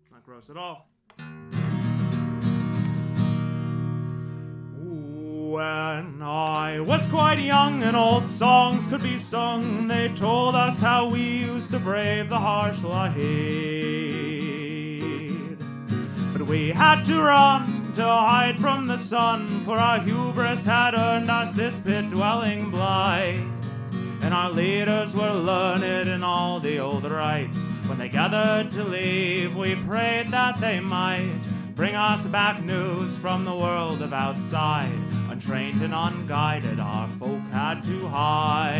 It's not gross at all. When I was quite young and old songs could be sung, they told us how we used to brave the harsh light. But we had to run to hide from the sun, for our hubris had earned us this pit-dwelling blight. And our leaders were learned in all the old rites. When they gathered to leave, we prayed that they might bring us back news from the world of outside. Untrained and unguided, our folk had to hide.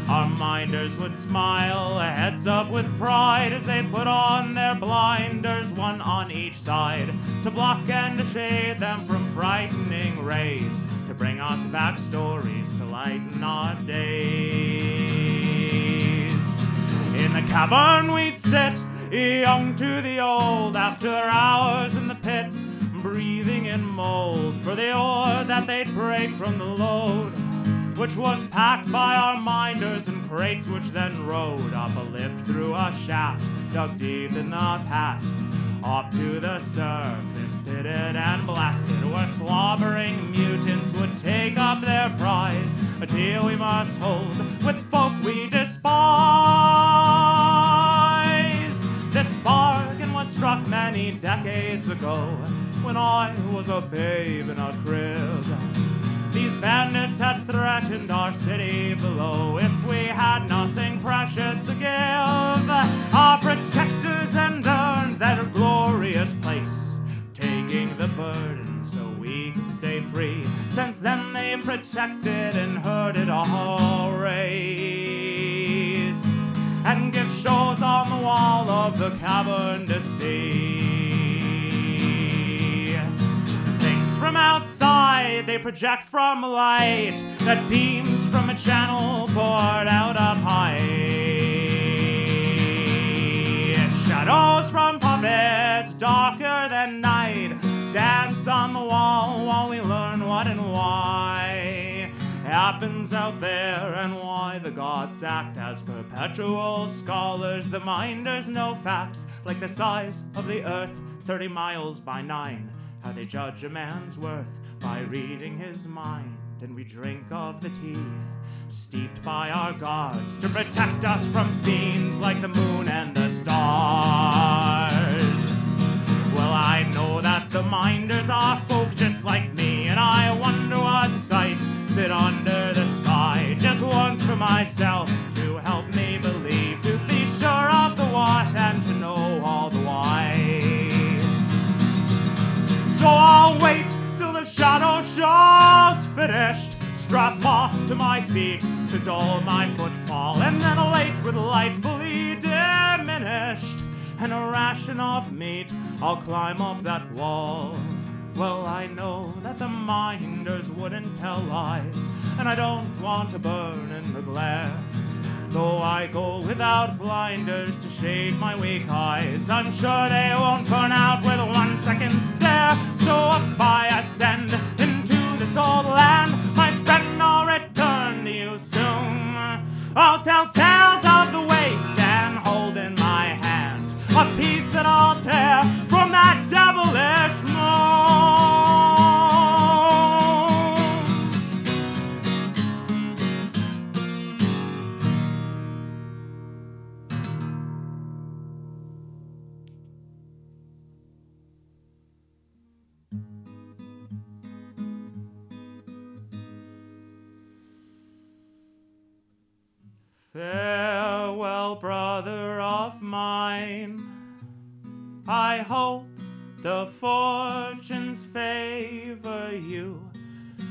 Our minders would smile, heads up with pride, as they put on their blinders, one on each side, to block and to shade them from frightening rays, to bring us back stories to lighten our days. In the cavern we'd sit, young to the old, after hours in the pit, breathing in mold for the ore that they'd break from the load, which was packed by our minders in crates, which then rode up a lift through a shaft dug deep in the past, up to the surface, pitted and blasted, where slobbering mutants would take up their prize, a deal we must hold with folk we despise. This bargain was struck many decades ago, when I was a babe in a crib. These bandits had threatened our city below. If we had nothing precious to give, our protectors then earned their glorious place, taking the burden so we could stay free. Since then they've protected and herded our race, and give shows on the wall of the cavern to see. From outside, they project from light that beams from a channel poured out up high. Shadows from puppets, darker than night, dance on the wall while we learn what and why happens out there, and why the gods act as perpetual scholars. The minders know facts like the size of the earth, 30 miles by 9. How they judge a man's worth by reading his mind. And we drink of the tea steeped by our gods to protect us from fiends like the moon and the stars. Well, I know that the minders are folk just like me, and I wonder what sights sit under the sky. Just once for myself to help me believe, to be sure of the what and to know all the why. So I'll wait till the shadow show's finished, strap moss to my feet to dull my footfall, and then elate with light fully diminished, and a ration of meat, I'll climb up that wall. Well, I know that the minders wouldn't tell lies, and I don't want to burn in the glare. Though I go without blinders to shade my weak eyes, I'm sure they won't burn out with 1 second stare. So up I ascend into this old land, my friend, I'll return to you soon. I'll tell tales of the waste and hold in my hand a piece that I'll tear from that devilish moon. Farewell, brother of mine, I hope the fortunes favor you.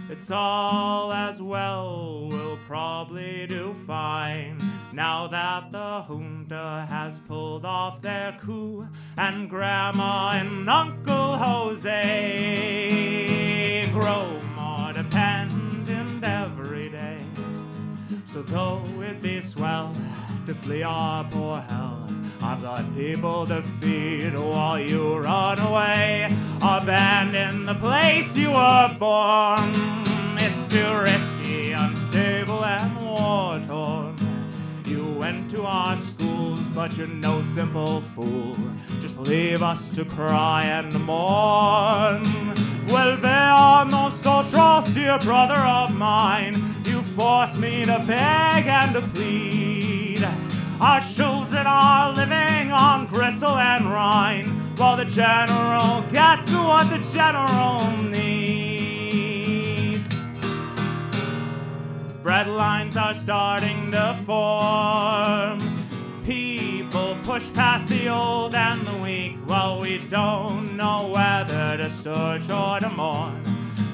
It's all as well, we'll probably do fine, now that the junta has pulled off their coup, and Grandma and Uncle Jose grow more dependent every day. So though it be swell to flee our poor hell, I've got people to feed while you run away. Abandon the place you were born. It's too risky, unstable, and war-torn. You went to our schools, but you're no simple fool. Just leave us to cry and mourn. Vuelve no nosotros, dear brother of mine. You force me to beg and to plead. Our children are living on gristle and rind, while the general gets what the general needs. Bread lines are starting to form. People push past the old and the weak, while we don't know whether to search or to mourn.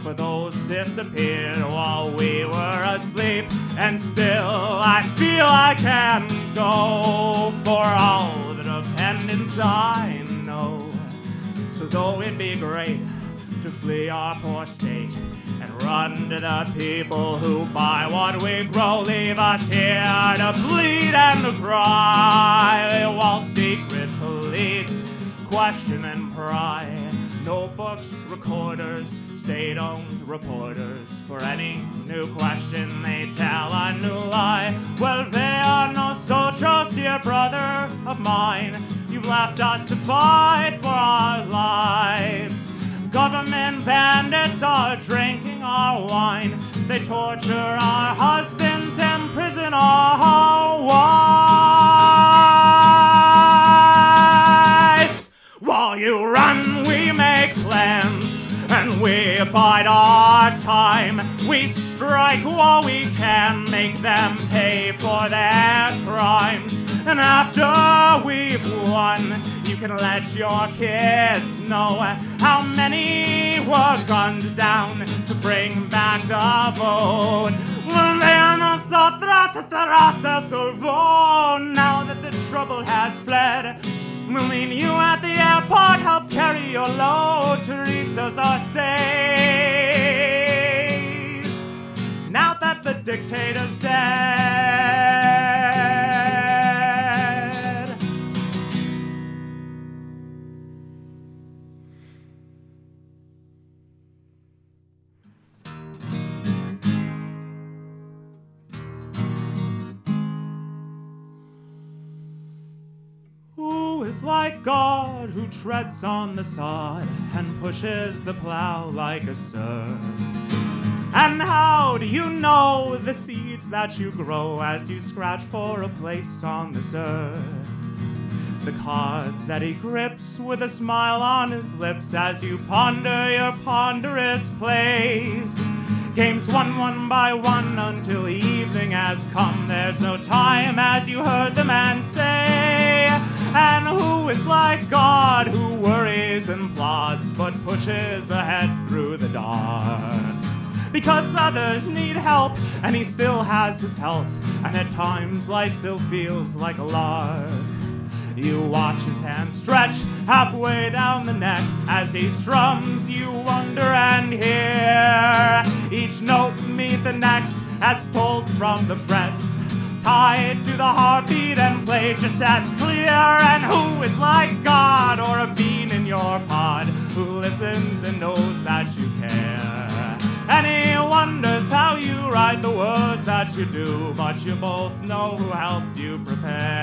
For those disappeared while we were asleep, and still I feel I can go for all the dependents I know. So though it be great to flee our poor state and run to the people who buy what we grow, leave us here to bleed and to cry, while secret police question and pry. Notebooks, recorders, state-owned reporters. For any new question, they tell a new lie. Vuelve nosotros, dear brother of mine. You've left us to fight for our lives. Government bandits are drinking our wine. They torture our husbands, imprison our wives. While you run, we make plans, and we bide our time. We strike while we can, make them pay for their crimes. And after we've won, you can let your kids know how many were gunned down to bring back the vote. Now that the trouble has fled, we'll meet you at the airport, help carry your load. Turistas are safe now that the dictator's dead. Who is like God, who treads on the sod and pushes the plow like a serf? And how do you know the seeds that you grow as you scratch for a place on this earth? The cards that he grips with a smile on his lips as you ponder your ponderous place. Games won one by one until evening has come. There's no time, as you heard the man say. And who is like God, who worries and plods but pushes ahead through the dark? Because others need help, and he still has his health, and at times life still feels like a lark. You watch his hand stretch halfway down the neck as he strums, you wonder and hear each note meet the next as pulled from the frets, tied to the heartbeat and played just as clear. And who is like God, or a bean in your pod, who listens and knows that you care? And he wonders how you write the words that you do, but you both know who helped you prepare.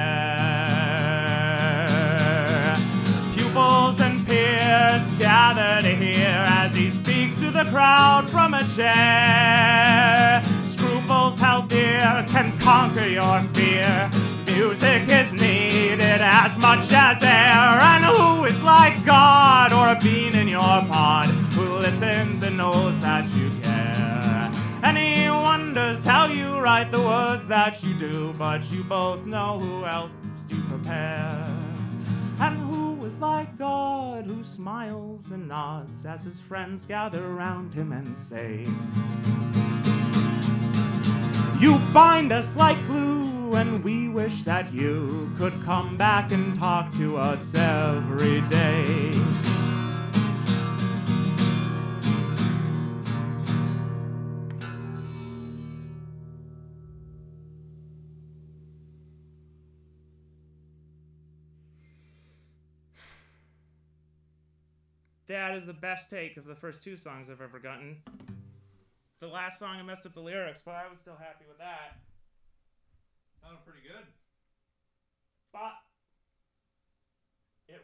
Pupils and peers gather to hear as he speaks to the crowd from a chair. Scruples held dear can conquer your fear. Music is needed as much as air. And who is like God, or a bean in your pod, who listens and knows that you care? And he wonders how you write the words that you do, but you both know who helps you prepare. And who is like God, who smiles and nods as his friends gather around him and say, you bind us like glue, and we wish that you could come back and talk to us every day. That is the best take of the first two songs I've ever gotten. The last song I messed up the lyrics, but I was still happy with that. Sounded pretty good. Bye.